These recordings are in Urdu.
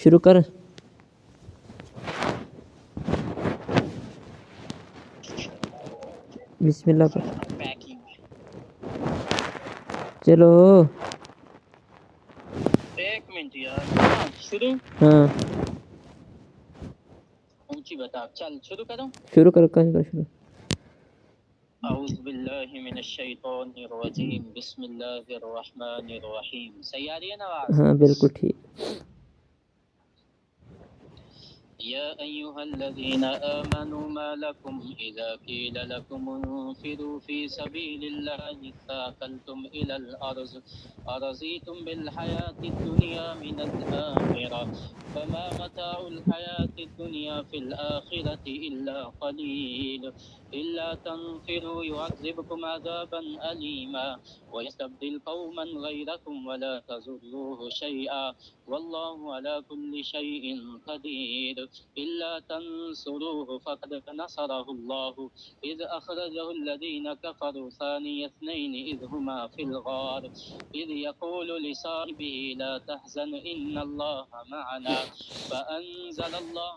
شروع کر. بسم اللہ پڑھ. چلو ایک منٹ یار. شروع. ہاں اونچی بتا. چل شروع کروں. شروع کر شروع. اعوذ باللہ من الشیطان الرجیم. بسم اللہ الرحمن الرحیم. صحیح آ رہی ہے نا آواز؟ ہاں بالکل ٹھیک. يا أيها الذين آمنوا ما لكم إذا قيل لكم انفروا في سبيل الله اثاقلتم إلى الأرض أرضيتم بالحياة الدنيا من الآخرة فما متاع الحياة الدنيا في الآخرة إلا قليل إلا تنفروا يعذبكم عذابا أليما ويستبدل قوما غيركم ولا تضروه شيئا والله على كل شيء قدير إلا تنصروه فقد نصره الله إذ أخرجه الذين كفروا ثاني اثنين إذ هما في الغار إذ يقول لصاحبه لا تحزن إن الله معنا فأنزل الله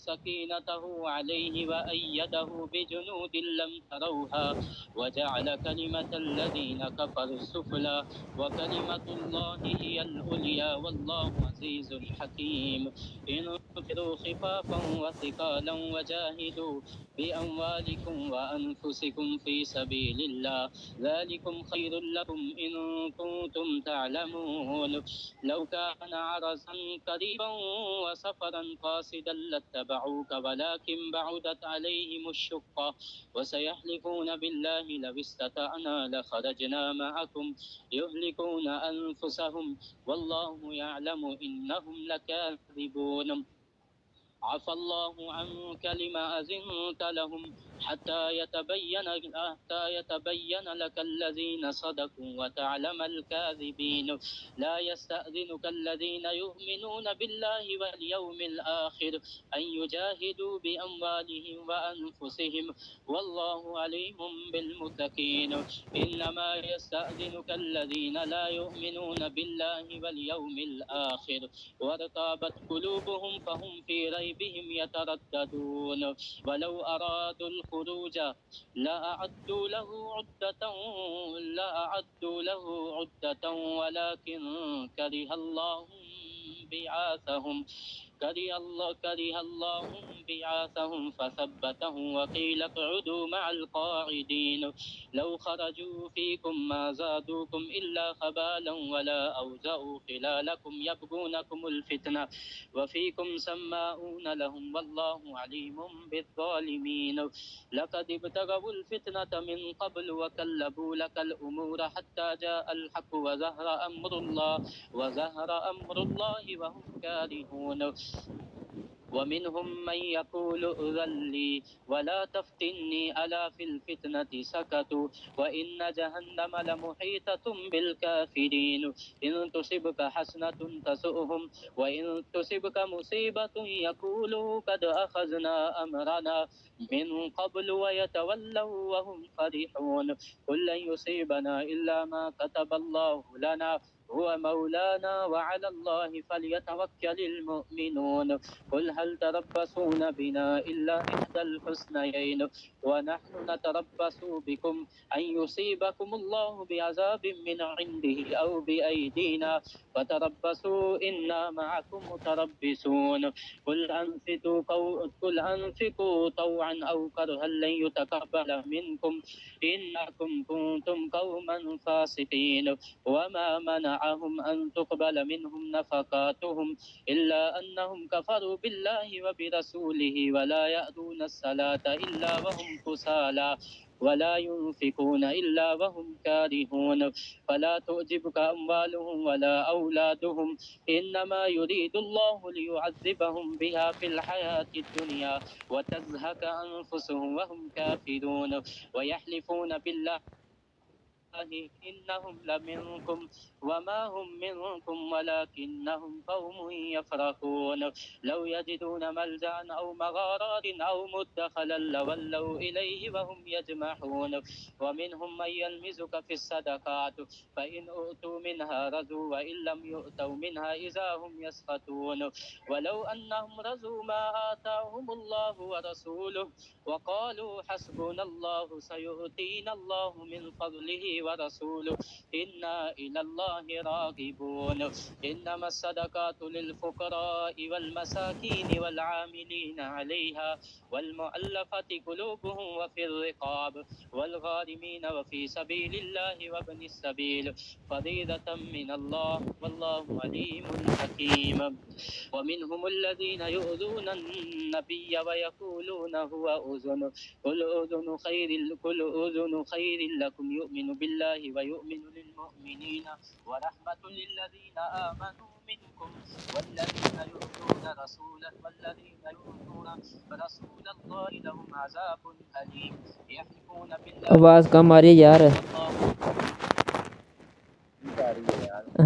سكينته عليه وأيده بجنود لم تروها وجعل كلمة الذين كفروا السفلى وكلمة الله هي العليا والله عزيز حكيم انفروا خفافا وثقالا وجاهدوا بأموالكم وأنفسكم في سبيل الله ذلكم خير لكم إن كنتم تعلمون لو كان عرضا قريبا وسفرا قاصدا لاتبعوك ولكن بعدت عليهم الشقة وسيحلفون بالله لو استطعنا لخرجنا معكم يهلكون أنفسهم والله يعلم إنهم لكاذبون عفى الله عنك لما أذنت لهم حتى يتبين لك الذين صدقوا وتعلم الكاذبين لا يستأذنك الذين يؤمنون بالله واليوم الآخر أن يجاهدوا بأموالهم وأنفسهم والله عليم بالمتقين إنما يستأذنك الذين لا يؤمنون بالله واليوم الآخر وارتابت قلوبهم فهم في ريبهم يترددون ولو أرادوا الخروج لأعدوا له عدة ولكن كره الله بعاثهم فثبتهم وقيل اقعدوا مع القاعدين لو خرجوا فيكم ما زادوكم إلا خبالا ولا أوزأوا خلالكم يبغونكم الفتنة وفيكم سماؤون لهم والله عليم بالظالمين لقد ابتغوا الفتنة من قبل وكلبوا لك الأمور حتى جاء الحق وزهر أمر الله وهم كارهون ومنهم من يقول ائذن لي ولا تفتني ألا في الفتنة سكتوا وإن جهنم لمحيطة بالكافرين إن تصبك حسنة تسؤهم وإن تصبك مصيبة يقولوا قد أخذنا أمرنا من قبل ويتولوا وهم فرحون قل لن يصيبنا إلا ما كتب الله لنا هو مولانا وعلى الله فليتوكل المؤمنون قل هل تربصون بنا إلا إحدى الحسنيين ونحن نتربص بكم أن يصيبكم الله بعذاب من عنده أو بأيدينا فتربصوا إنا معكم متربصون قل أنفقوا طوعا أو كرها لن يتقبل منكم إنكم كنتم قوما فاسقين وما منعهم أن تقبل منهم نفقاتهم إلا أنهم كفروا بالله وبرسوله ولا يأتون الصلاة إلا وهم كسالى ولا ينفقون إلا وهم كارهون فلا تعجبك أموالهم ولا أولادهم إنما يريد الله ليعذبهم بها في الحياة الدنيا وتزهق أنفسهم وهم كافرون ويحلفون بالله إنهم لمنكم وما هم منكم ولكنهم قوم يفرقون لو يجدون ملجأ أو مغارات أو مدخلا لولوا إليه وهم يجمحون ومنهم من يلمزك في الصدقات فإن أؤتوا منها رضوا وإن لم يؤتوا منها إذا هم يسخطون ولو أنهم رضوا ما آتاهم الله ورسوله وقالوا حسبنا الله سيؤتينا الله من فضله ورسوله إنا إلى الله راغبون إنما الصدقات للفقراء والمساكين والعاملين عليها والمؤلفة قلوبهم وفي الرقاب والغارمين وفي سبيل الله وابن السبيل فريضة من الله والله عليم حكيم ومنهم الذين يؤذون النبي ويقولون هو أذن قل أذن خير لكم يؤمن بالله ويؤمن للمؤمنين ورحمة للذين آمنوا منكم والذين يؤذون رسول الله لهم عذاب أليم يحلفون بالله آواز کم آ رہی ہے یار.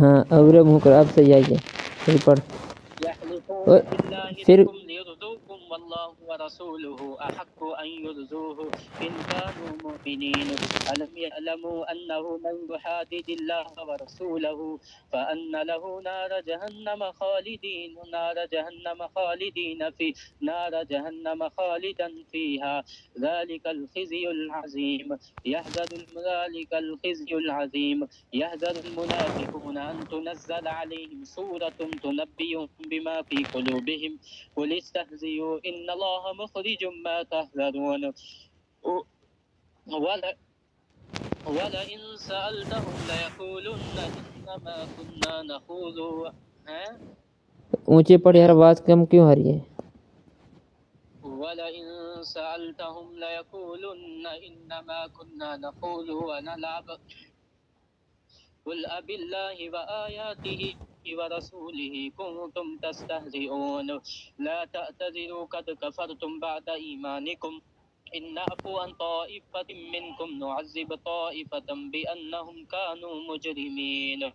ہاں اور منہ کر اب صحیح آئی ہے. پھر پڑھ. يحلفون بالله پھر لكم ليرضوكم والله ورسوله أحق أن يرضوه إن كانوا مؤمنين ألم يعلموا أنه من يحادد الله ورسوله فأن له نار جهنم خالدا فيها ذلك الخزي العظيم يحذر المنافقون أن تنزل عليهم سورة تنبئهم بما في قلوبهم قل استهزئوا إن الله مخرج ما تحذرون ولئن سألتهم ليقولن إنما كنا نخوض اونچے پڑھ یار, آواز کم کیوں آ رہی ہے؟ ولئن سألتهم ليقولن إنما كنا نخوض ونلعب قل أب الله وآياته ورسوله كنتم تستهزئون لا تعتذروا قد كفرتم بعد إيمانكم إن نعفو عن طائفة منكم نعذب طائفة بأنهم كانوا مجرمين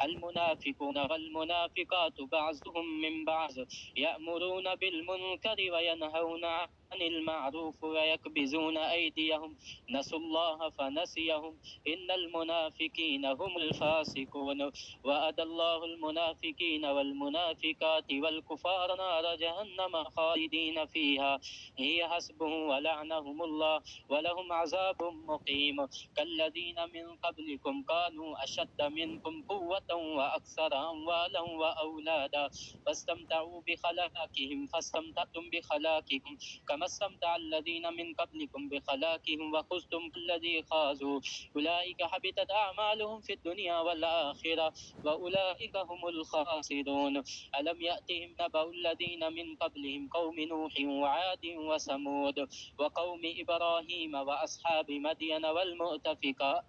المنافقون والمنافقات بعضهم من بعض يأمرون بالمنكر وينهون عن المعروف ويكبزون أيديهم نسوا الله فنسيهم إن المنافقين هم الفاسقون وعد الله المنافقين والمنافقات والكفار نار جهنم خالدين فيها هي حسبهم ولعنهم الله ولهم عذاب مقيم كالذين من قبلكم كانوا أشد منكم قوة وأكثر أموالا وأولادا فاستمتعوا بخلاقهم فاستمتعتم بخلاقكم كما استمتع الذين من قبلكم بخلاقهم وخذتم كالذي خاضوا أولئك حبطت أعمالهم في الدنيا والآخرة وأولئك هم الخاسرون ألم يأتهم نبأ الذين من قبلهم قوم نوح وعاد وثمود وقوم إبراهيم وأصحاب مدين والمؤتفكات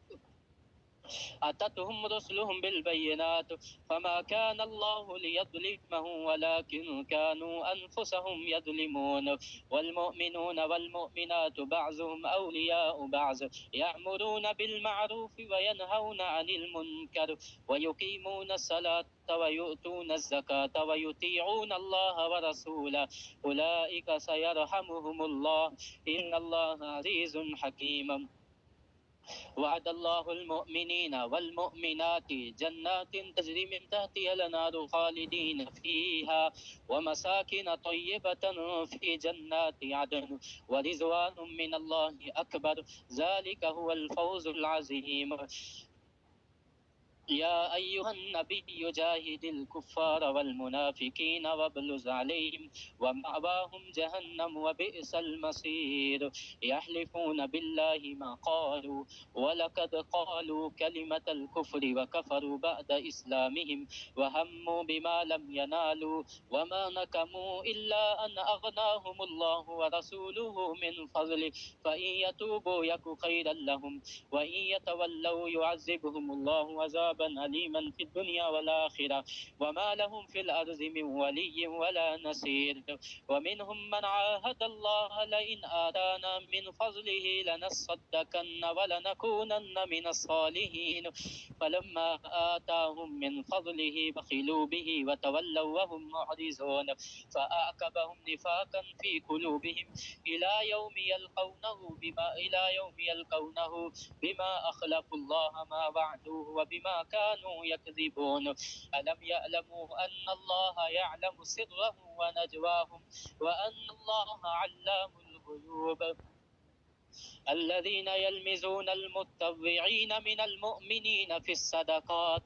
أتتهم رسلهم بالبينات فما كان الله ليظلمهم ولكن كانوا أنفسهم يظلمون والمؤمنون والمؤمنات بعضهم أولياء بعض يأمرون بالمعروف وينهون عن المنكر ويقيمون الصلاة ويؤتون الزكاة ويطيعون الله ورسوله أولئك سيرحمهم الله إن الله عزيز حكيم وعد الله المؤمنين والمؤمنات جنات تجري من تحتها الأنهار خالدين فيها ومساكن طيبة في جنات عدن ورضوان من الله أكبر ذلك هو الفوز العظيم يا أيها النبي جاهد الكفار والمنافقين واغلظ عليهم ومأواهم جهنم وبئس المصير يحلفون بالله ما قالوا ولقد قالوا كلمة الكفر وكفروا بعد إسلامهم وهموا بما لم ينالوا وما نكموا إلا أن أغناهم الله ورسوله من فضله فإن يتوبوا يك خيرا لهم وإن يتولوا يعذبهم الله عذابا عذابا أليما في الدنيا والآخرة وما لهم في الأرض من ولي ولا نصير ومنهم من عاهد الله لئن آتانا من فضله لنصدقن ولنكونن من الصالحين فلما آتاهم من فضله بخلوا به وتولوا وهم معرضون فأعقبهم نفاقا في قلوبهم إلى يوم يلقونه بما أخلفوا الله ما وعدوه وبما كانوا يكذبون ألم يعلموا أن الله يعلم سرهم ونجواهم وأن الله علام الغيوب الذين يلمزون المتطوعين من المؤمنين في الصدقات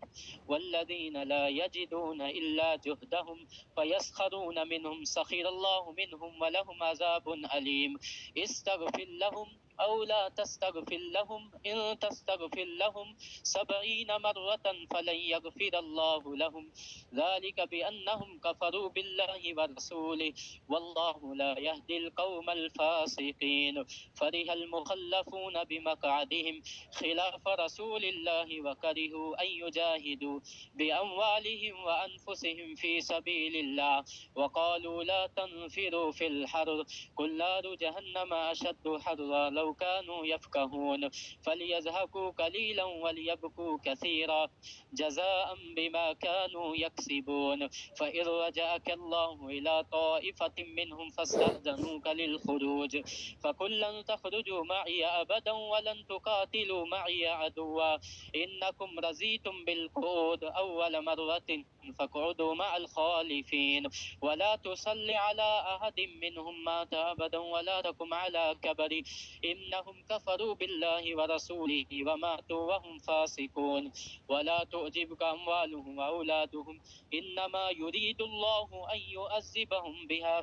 والذين لا يجدون إلا جهدهم فيسخرون منهم سخر الله منهم ولهم عذاب أليم استغفر لهم أو لا تستغفر لهم إن تستغفر لهم 70 مرة فلن يغفر الله لهم ذلك بأنهم كفروا بالله ورسوله والله لا يهدي القوم الفاسقين فرح المخلفون بمقعدهم خلاف رسول الله وكرهوا أن يجاهدوا بأموالهم وأنفسهم في سبيل الله وقالوا لا تنفروا في الحر قل نار جهنم أشد حرا لو كانوا يفقهون فليضحكوا قليلا وليبكوا كثيرا جزاء بما كانوا يكسبون فإن رجعك الله إلى طائفة منهم فاستأذنوك للخروج فقل لن تخرجوا معي أبدا ولن تقاتلوا معي عدوا إنكم رضيتم بالقعود أول مرة فاقعدوا مع الخالفين ولا تصل على أحد منهم مات أبدا ولا تقم على كبر إنهم كفروا بالله ورسوله وماتوا وهم فاسقون ولا تعجبك أموالهم وأولادهم إنما يريد الله أن يعذبهم بها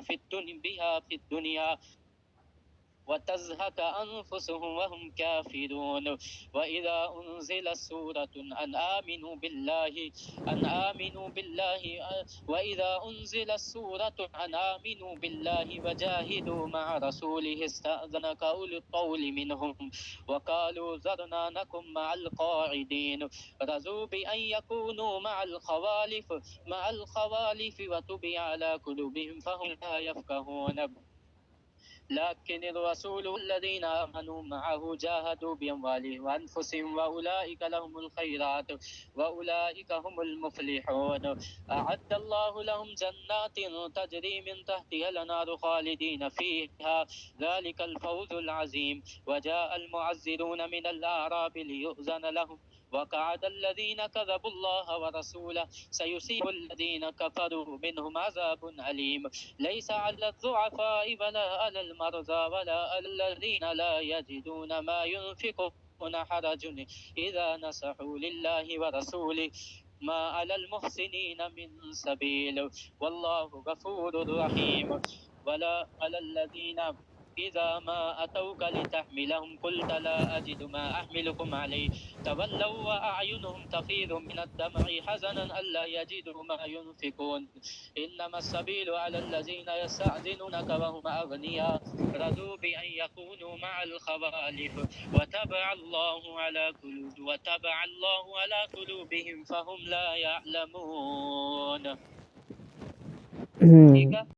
في الدنيا وتزهق أنفسهم وهم كافرون وإذا أنزل سورة أن آمنوا بالله وجاهدوا مع رسوله استأذنك أولو الطول منهم وقالوا ذرنا نكن مع القاعدين رضوا بأن يكونوا مع الخوالف وطبع على قلوبهم فهم لا يفقهون لكن الرسول والذين آمنوا معه جاهدوا بأموالهم وأنفسهم وأولئك لهم الخيرات وأولئك هم المفلحون أعد الله لهم جنات تجري من تحتها الأنهار خالدين فيها ذلك الفوز العظيم وجاء المعذرون من الأعراب ليؤذن لهم وقعد الذين كذبوا الله ورسوله سيصيب الذين كفروا منهم عذاب أليم ليس على الضعفاء ولا على المرضى ولا على الذين لا يجدون ما ينفقون حرج إذا نصحوا لله ورسوله ما على المحسنين من سبيل والله غفور رحيم ولا على الذين إذا ما أتوك لتحملهم قلت لا أجد ما أحملكم عليه تولوا وأعينهم تفيض من الدمع حزنا ألا يجدوا ما ينفقون إنما السبيل على الذين يستأذنونك وهم أغنياء رضوا بأن يكونوا مع الخوالف وتبع الله على قلوبهم فهم لا يعلمون.